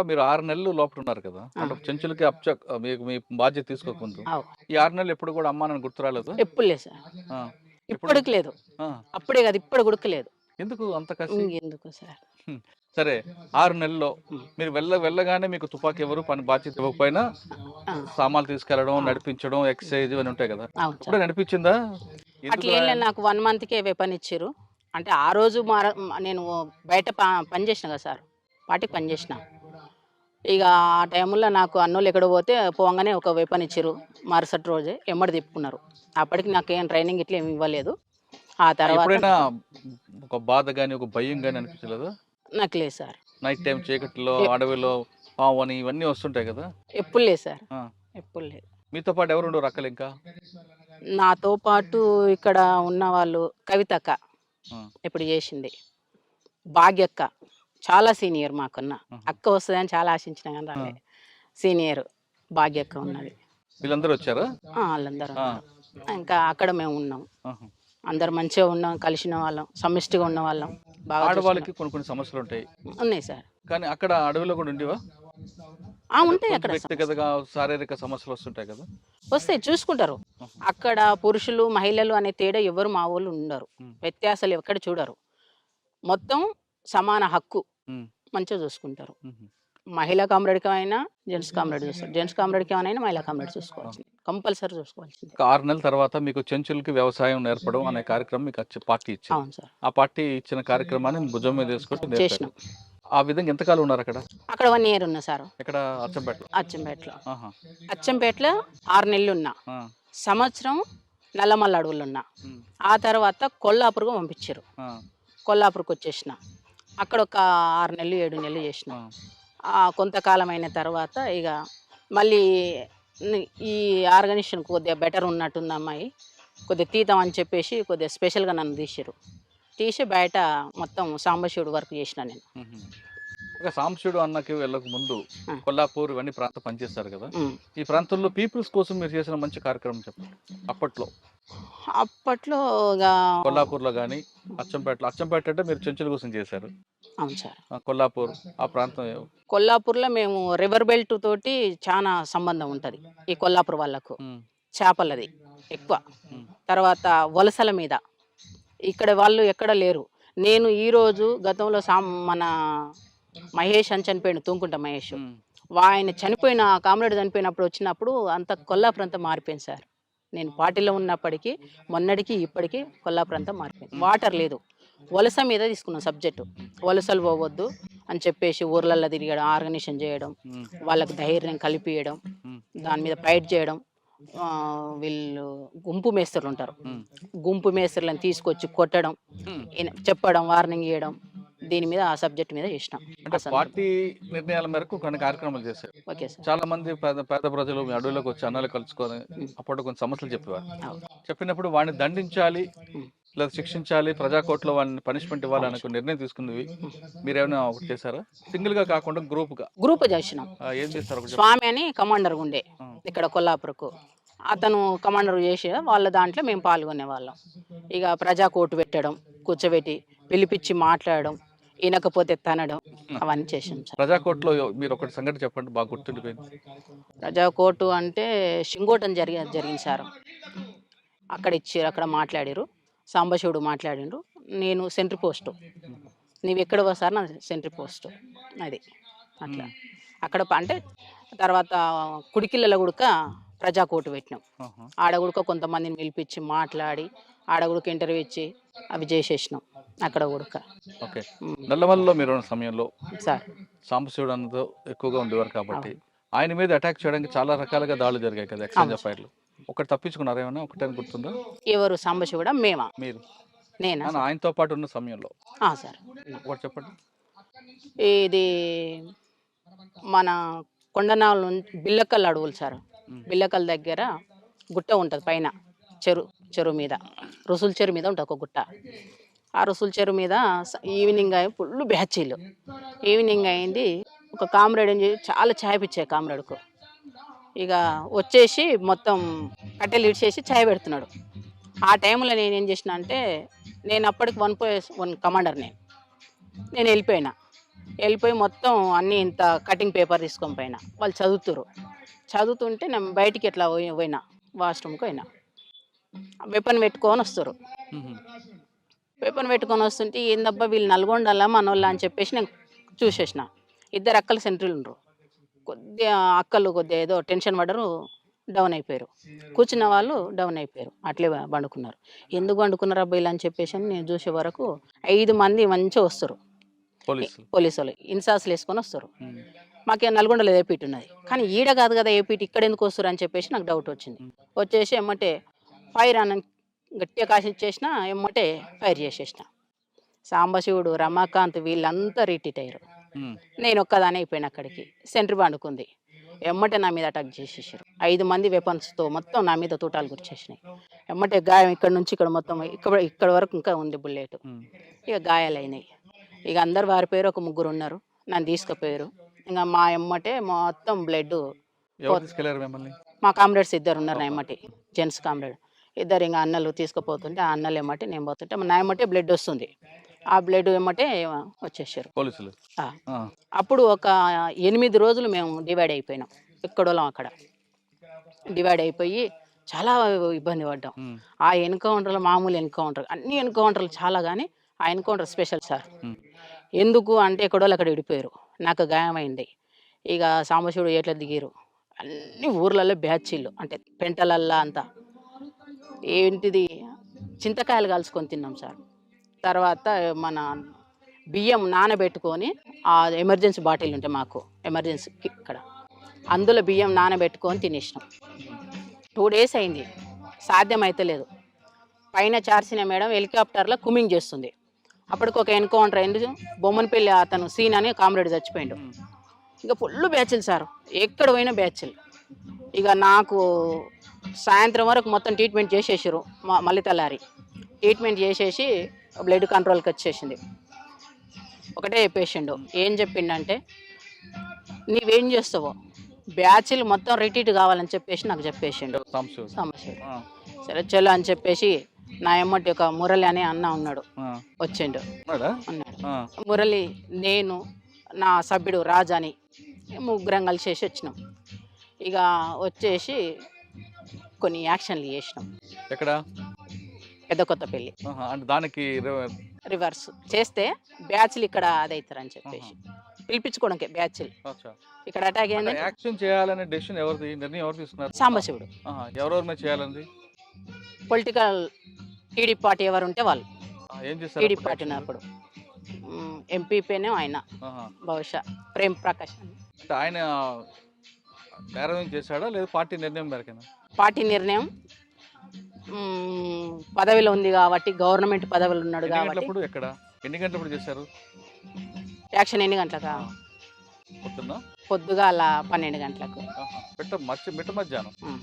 మీరు 6 నెలలు లోపల ఉన్నారు కదా! ఆ! అంటే చెంచులకి మీకు మీ బాధ్యత తీసుకోకముందు. అవు. ఈ 6 నెలలు ఎప్పుడు కూడా అమ్మా నాన్న గుర్తు రాలేదా? ఎప్పుడు లేదు సార్. ఆ! ఎప్పుడు? ఇప్పటికి లేదు. ఆ! అప్పుడే కాదు ఇప్పుడు గూడక లేదు. ఎందుకు అంత కసి? ఇంకెందుకు సార్. హ్మ్. సరే 6 నెలల్లో హ్మ్. మీరు వెళ్ళగానే మీకు తుపాకీ ఎవరు పని బాధ్యత ఇవ్వకపోయినా ఆ! సామాన్లు తీసుకెళ్లడం, ఆ! నడిపించడం, ఎక్సర్‌సైజ్ ఇవన్నీ ఉంటాయి కదా! అవును సార్. ఎప్పుడైనా అనిపించిందా? ఎందుకురా అట్లేం లేదు. నాకు 1 మంత్‌కే వెపన్ ఇచ్చిర్రు. అంటే ఆ రోజు నేను బయట పని చేసిన కదా సార్. పార్టీకి పని చేసిన. ఇక ఆ టైంలో నాకు అన్నోళ్ళు ఎక్కడో పోతే పోంగానే ఒక వెపన్ ఇచ్చిర్రు. మరుసటి రోజే ఎమ్మటి తిప్పుకున్నారు. అప్పటికి నాకేం ట్రైనింగ్ ఇట్లా ఏమి ఇవ్వలేదు. ఆ తర్వాత ఎప్పుడైనా ఒక బాధ గాని, ఒక భయం గాని అనిపించలేదా? నాకు లేదు సార్. నైట్ టైమ్ చీకట్లో, ఎ అడవిలో పావని ఇవన్నీ వస్తుంటాయి కదా! ఎప్పుడు లేదు సార్. ఆ! ఎప్పుడు లేదు. మీతో పాటు ఎవరుండేవారు అక్కలింకా? నాతో పాటు ఇక్కడ ఉన్నవాళ్ళు కవితక్క ఆ! ఇప్పుడు చేసింది. భాగ్యక్క చాలా సీనియర్ మాకన్నా. ఆహా! అక్క వస్తదని చాలా ఆశించినా గాని ఆ! రాలే. సీనియర్ భాగ్యక్క ఉన్నది. వీళ్ళందరూ వచ్చారా? ఆళ్ళందరూ ఆ! ఉన్నారు. ఇంకా అక్కడ మేము ఉన్నాం. ఆహా! అందరం మంచిగా ఉన్నాం. కలిసిన వాళ్ళం. సమిష్టిగా ఉన్నవాళ్ళం. బాగా చూసుకున్నాం. ఆడవాళ్ళకి కొన్ని సమస్యలుంటాయి. ఉన్నాయి సార్. కానీ అక్కడ అడవిలో కూడా ఉండేవా? అంటే ఉంటాయి కొంచెం అక్కడ సమస్యలు. వ్యక్తిగతంగా శారీరక సమస్యలొస్తుంటాయి కదా! వస్తాయి చూసుకుంటారు. ఆహా! అక్కడ పురుషులు, మహిళలు అనే తేడా ఎవ్వరు మా వోళ్ళు ఉండరు. హ్మ్. వ్యత్యాసాలు ఎక్కడ చూడరు. మొత్తం సమాన హక్కు. హ్మ్. మంచిగా చూసుకుంటారు. హుహు. మహిళా కామ్రేడ్‌కైనా, జెంట్స్ కామ్రేడ్ చూస్తారు. జెంట్స్ కామ్రేడ్‌కేమైనా మహిళా కామ్రేడ్ ఆ! చూసుకోవాల్సిందే. కంపల్సరీ చూసుకోవాల్సిందే. ఒక 6 నెలల తర్వాత మీకు చెంచులకి వ్యవసాయం నేర్పడం అనే కార్యక్రమం మీకు పార్టీ ఇచ్చింది. అవును సార్. ఆ పార్టీ ఇచ్చిన కార్యక్రమాన్ని భుజం మీద వేసుకొని నేర్పారు. చేసినాం. ఆ విధంగా ఎంతకాలం ఉన్నారక్కడ? అక్కడ 1 ఇయర్ ఉన్నా సారు. ఎక్కడ అచ్చంపేటలో? అచ్చంపేటలో. ఆహా! అచ్చంపేటలో 6 నెలలున్నా. ఆ! సంవత్సరం నల్లమల్ల అడవులున్నా. హ్మ్. ఆ తర్వాత కొల్లాపూర్‌కు పంపించారు. ఆ! కొల్లాపూర్‌కొచ్చేసిన. అక్కడ ఒక 6 నెలలు, 7 నెలలు చేసిన. ఆ! కొంతకాలం అయిన తర్వాత ఇగ మళ్ళీ ని ఈ ఆర్గనైజేషన్ కొద్దిగా బెటర్ ఉన్నట్టుంది అమ్మాయి. కొద్దిగా తీద్దాం అని చెప్పేసి కొద్దిగా స్పెషల్‌గా నన్ను తీసిర్రు. తీసి బయట మొత్తం సాంబశివుడి వర్క్ చేసిన నేను. హుహు. ఒక సాంబశివుడు అన్నకి వెళ్ళక ముందు ఆ! కొల్లాపూర్ ఇవన్నీ ప్రాంతం పనిచేశారు కదా! హ్మ్. ఈ ప్రాంతంలో పీపుల్స్ కోసం మీరు చేసిన మంచి కార్యక్రమం చెప్పండి. అప్పట్లో అప్పట్లో ఇగ కొల్లాపూర్‌లో గాని, అచ్చంపేట అంటే మీరు చెంచుల కోసం చేశారు. అవును సార్. కొల్లాపూర్ ఆ ప్రాంతం కొల్లాపూర్‌లో మేము రివర్ బెల్ట్ తోటి చానా సంబంధం ఉంటది. ఈ కొల్లాపూర్ వాళ్ళకు. హ్మ్. చేపలది ఎక్కువ. హ్మ్. తర్వాత వలసల మీద. ఇక్కడ వాళ్ళు ఎక్కడ లేరు. నేను ఈరోజు గతంలో మన మహేష్ అని చనిపోయిండు. తుంకుంట మహేష్. హ్మ్. ఆయన కామ్రేడ్ చనిపోయినప్పుడు వచ్చినప్పుడు అంతా కొల్లాపూర్ అంతా మారిపోయింది సార్. నేను పార్టీలో ఉన్నప్పటికీ, మొన్నటికి ఇప్పటికి కొల్లాపూర్ అంతా మారిపోయింది. హ్మ్. వాటర్ లేదు. వలస మీద తీసుకున్నాం సబ్జెక్టు. వలసలు పోవద్దు అని చెప్పేసి ఊర్లల్లో తిరగడం, ఆర్గనైజేషన్ చేయడం, హ్మ్. వాళ్ళకి ధైర్యం కల్పియడం, హ్మ్. దాని మీద ఫైట్ చేయడం. వీళ్ళు గుంపు మేస్త్రులుంటారు. హ్మ్. గుంపు మేస్త్రులను తీసుకొచ్చి కొట్టడం, హ్మ్. చెప్పడం, వార్నింగ్ ఇయ్యడం. దీని మీద ఆ సబ్జెక్ట్ మీద చేసినాం. అంటే ఆ సందర్భం. పార్టీ నిర్ణయాల మేరకు కొన్ని కార్యక్రమాలు చేశారు. Okay sir. చాలా మంది పేద పేద ప్రజలు మీ అడవిలోకి వచ్చి అన్నాలు కలుసుకొని హ్మ్. అప్పట్లో కొన్ని సమస్యలు చెప్పేవారు. అవును. చెప్పినప్పుడు వాడిని దండించాలి, హ్మ్. లేదా శిక్షించాలి, ప్రజా కోర్ట్‌లో వాడిని పనిష్మెంట్ ఇవ్వాలి అవును అనే సార్. కొన్ని నిర్ణయం తీసుకున్నవి హ్మ్. మీరేమైనా ఒకటి చేశారా? సింగిల్‌గా కాకుండా గ్రూప్‌గా. గ్రూప్ చేసినాం. ఏం చేస్తారు ఒకటి చెప్పండి? స్వామి అని కమాండర్‌గా ఉండే ఆ! ఇక్కడ కొల్లాపూర్‌కు. అతను కమాండర్ చేసి వాళ్ళ దాంట్లో మేము పాల్గొనేవాళ్ళం. ఇక ప్రజా కోర్టు పెట్టడం, కూర్చోబెట్టి, పిలిపిచ్చి మాట్లాడడం, ఇనకపోతే తనడం అవన్నీ చేసాం సార్. ప్రజా కోర్ట్‌లో మీరు ఒకటి సంఘటన చెప్పండి బాగా గుర్తుండిపోయింది. ప్రజా కోర్టు అంటే షింగోటం జరిగింది సార్. అక్కడ మాట్లాడిర్రు. సాంబశివుడు మాట్లాడిండు. నేను సెంట్రీ పోస్టు. హ్మ్. నీవెక్కడివో సార్ నాది సెంట్రీ పోస్టు. అది. అట్లా. హ్మ్. అక్కడ అంటే తర్వాత కుడికిళ్ళలో గుడక ప్రజా కోర్టు పెట్టినాం. ఆహా! ఆడ గుడక కొంతమందిని పిలిపిచ్చి మాట్లాడి, ఆడ గుడక ఇంటర్వ్యూ ఇచ్చి అవి చేసేసినాం. అక్కడ గుడక. ఓకే. హ్మ్. నల్లమలలో మీరున్న సమయంలో సార్. సాంబశివుడు అన్నతో ఎక్కువగా ఉండేవారు కాబట్టి, అవును. ఆయన మీద అటాక్ చేయడానికి చాలా రకాలుగా దాడులు జరిగాయి కదా! ఎక్స్‌చేంజ్ అవును ఆఫ్ సార్. ఫైర్‌లు. ఒకటి తప్పించుకున్నారా ఏమన్నా? ఒకటేమైనా గుర్తుందా? ఎవరు సాంబశివుడా? మేమా? మీరు. నేనా సార్? ఆయనతో పాటు ఉన్న సమయంలో. సార్. ఒకటి చెప్పండి. ఇది మన కొండనాల బిల్లకల్ అడవులు సార్. హ్మ్. బిల్లకల్ దగ్గర గుట్ట ఉంటది పైన. చెరు చెరువు మీద. రుసుల చెరువు మీద ఉంటది ఒక గుట్ట. ఆ రుసుల చెరువు మీద ఈవినింగ్ ఫుల్లు బ్యాచీలు. ఈవినింగ్ అయింది. ఒక కామ్రేడ్ చాలా చాయ్ పిచ్చే కామ్రేడ్‌కు. ఇక వచ్చేసి మొత్తం కట్టెలు ఇడిచేసి చాయ్ పెడుతున్నాడు. ఆ టైంలో నేనేం చేసినా అంటే, నేను అప్పటికి 1+1 కమాండర్ నేను. నేను వెళ్ళిపోయినా. వెళ్ళిపోయి మొత్తం అన్నీ ఇంత కటింగ్ పేపర్ తీసుకొని పోయినా. వాళ్ళు చదువుతుంటే నేను బయటికి ఎట్లా పోయినా వాష్రూమ్కి పోయినా. వెపన్ పెట్టుకొని వస్తారు. హుహు. వెపన్ పెట్టుకొని వస్తుంటే ఏందబ్బా వీళ్ళు నల్గొండలా మనోళ్ళ అని చెప్పేసి నేను చూసేసిన. ఇద్దరు అక్కలు సెంట్రీలు ఉండరు. కొద్దిగా అక్కలు కొద్దిగా ఏదో టెన్షన్ పడ్డరు, డౌన్ అయిపోయారు. కూర్చున్న వాళ్ళు డౌన్ అయిపోయారు. అట్లే పండుకున్నారు. ఎందుకు పండుకున్నారు అబ్బా ఇలా అని చెప్పేసి నేను చూసే వరకు 5 మంది మంచిగా వస్తారు. పోలీసులు. పోలీసులు ఇన్సాస్లు వేసుకొని వస్తారు. హ్మ్. మాకే నల్గొండలో ఏపీటీ ఉన్నది, కానీ ఈడ కాదు కదా ఏపీటీ, ఇక్కడ ఎందుకు వస్తారు అని చెప్పేసి నాకు డౌట్ వచ్చింది. హ్మ్. వచ్చేసి ఎమ్మటే ఫైర్ అని గట్టిగా కాసిచ్చేసిన, ఎమ్మటే ఫైర్ చేసేసిన. సాంబశివుడు, రమాకాంత్ వీళ్ళంతా రిట్రీట్ అయ్యారు. హ్మ్. నేను ఒక్కదానే అయిపోయిన అక్కడికి. సెంట్రీ పండుకుంది. ఎమ్మటే నా మీద అటాక్ చేసేసారు. 5 మంది వెపన్స్తో మొత్తం నా మీద తూటాలు గురిచేసినాయి. ఎమ్మటే గాయం ఇక్కడ నుంచి ఇక్కడ మొత్తం ఇక్కడ వరకు ఇంకా ఉంది బుల్లెట్. హ్మ్. ఇక గాయాలైనాయి. ఇక అందరు వారిపోయారు. ఒక 3 ఉన్నారు. నన్ను తీసుకుపోయారు. ఇంకా మా ఎమ్మటే మొత్తం బ్లడ్. ఎవరు తీసుకెళ్లారు మిమ్మల్ని? మా కామ్రేడ్స్ 2 ఉన్నారు నా ఎమ్మటి, జెంట్స్ కామ్రేడ్. ఇద్దరు ఇంకా అన్నలు తీసుకుపోతుంటే ఆ అన్నలు ఎమ్మటి నేను పోతుంటే నా ఎమ్మటే బ్లడ్ వస్తుంది. ఆ బ్లడ్ ఎమ్మటే వచ్చేసారు. పోలీసులు. ఆ. ఆ! అప్పుడు ఒక 8 రోజులు మేము డివైడ్ అయిపోయినాం. ఎక్కడోళ్ళం అక్కడ డివైడ్ అయిపోయి చాలా ఇబ్బంది పడ్డాం. హ్మ్. ఆ ఎన్కౌంటర్లు మామూలు ఎన్కౌంటర్, అన్ని ఎన్కౌంటర్లు చాలా, కానీ ఆ ఎన్కౌంటర్ స్పెషల్ సార్. హ్మ్. ఎందుకు అంటే ఎక్కడోళ్ళు అక్కడ విడిపోయారు. నాకు గాయమైంది. ఇక సాంబశివుడు ఎట్లా దిగిరు. అన్ని ఊర్లలో బ్యాచీలు అంటే పెంటలల్లా అంతా ఏంటిది చింతకాయలు కాల్చుకొని తిన్నాం సార్. తర్వాత మన బియ్యం నానబెట్టుకొని ఆ ఎమర్జెన్సీ బాటిల్ ఉంటే మాకు ఎమర్జెన్సీకి ఇక్కడ, అందులో బియ్యం నానబెట్టుకొని తినేసినాం. 2 డేస్ అయింది. సాధ్యం అయితే లేదు. పైన చార్సిన మేడం హెలికాప్టర్లో కుమింగ్ చేస్తుంది. అప్పటికి ఒక ఎన్కౌంటర్ అయింది. బొమ్మనపల్లి అతను సీన్ అని కామ్రేడ్ చచ్చిపోయిండు. హ్మ్. ఇక ఫుల్ బ్యాచ్లు సార్, ఎక్కడ పోయినా బ్యాచ్లు. ఇక నాకు సాయంత్రం వరకు మొత్తం ట్రీట్మెంట్ చేసేసారు. మళ్ళీ తెల్లారి ట్రీట్మెంట్ చేసేసి బ్లడ్ కంట్రోల్కి వచ్చేసింది. ఒకటే చెప్పేసిండు. ఏం చెప్పిండంటే నీవేం చేస్తావో బ్యాచ్లు మొత్తం రిట్రీట్ కావాలని చెప్పేసి నాకు చెప్పేసిండు. సాంబశివుడు. సమస్య ఆ! సరే చలో అని చెప్పేసి నా ఎమ్మటి ఒక మురళి అనే అన్న ఉన్నాడు, ఆ! వచ్చిండు. ఉన్నాడా? అన్నాడు ఆ! మురళి, నేను, నా సభ్యుడు రాజు అని ముగ్గురం కలిసేసి వచ్చినాం. ఇక వచ్చేసి కొన్ని యాక్షన్లు చేసినాం. ఎక్కడ? పెద్ద కొత్తపల్లి ఆహా! అంటే దానికి రివర్స్ చేస్తే బ్యాచ్లు ఇక్కడ అదవుతారని చెప్పేసి పిలిపించుకోవడానికి బ్యాచ్లు అచ్చా! ఇక్కడ అటాక్ అంటే అయిందంటే యాక్షన్ చేయాలనే డెసిషన్ ఎవరిది? నిర్ణయం ఎవరు తీసుకున్నారు? సాంబశివుడు. ఆహా! ఎవరెవరి మీద చేయాలంది? పొలిటికల్ టీడీపీ పార్టీ ఎవరు ఉంటే వాళ్ళు. ఆ! ఏం చేశారు టీడీపీ అప్పుడు పార్టీ యాక్షన్‌లు? ఉన్నప్పుడు ఎంపీపీనే ఆయన, ఆహా! బహుశా ప్రేమ్ ప్రకాష్ అని. అంటే ఆయన నేరం చేశాడా? లేదా పార్టీ నిర్ణయం మేరకేనా? పార్టీ నిర్ణయం పదవిలో ఉంది కాబట్టి, గవర్నమెంట్ పదవిలో ఉన్నాడు ఎన్ని కాబట్టి. గంటలప్పుడు? ఎక్కడ? ఎన్ని గంటలప్పుడు చేశారు? యాక్షన్ ఎన్ని గంటలకా? పొద్దున్న? పొద్దుగాల 12 గంటలకు. ఆహా! మిట్ట మధ్యాహ్నం. ఉమ్.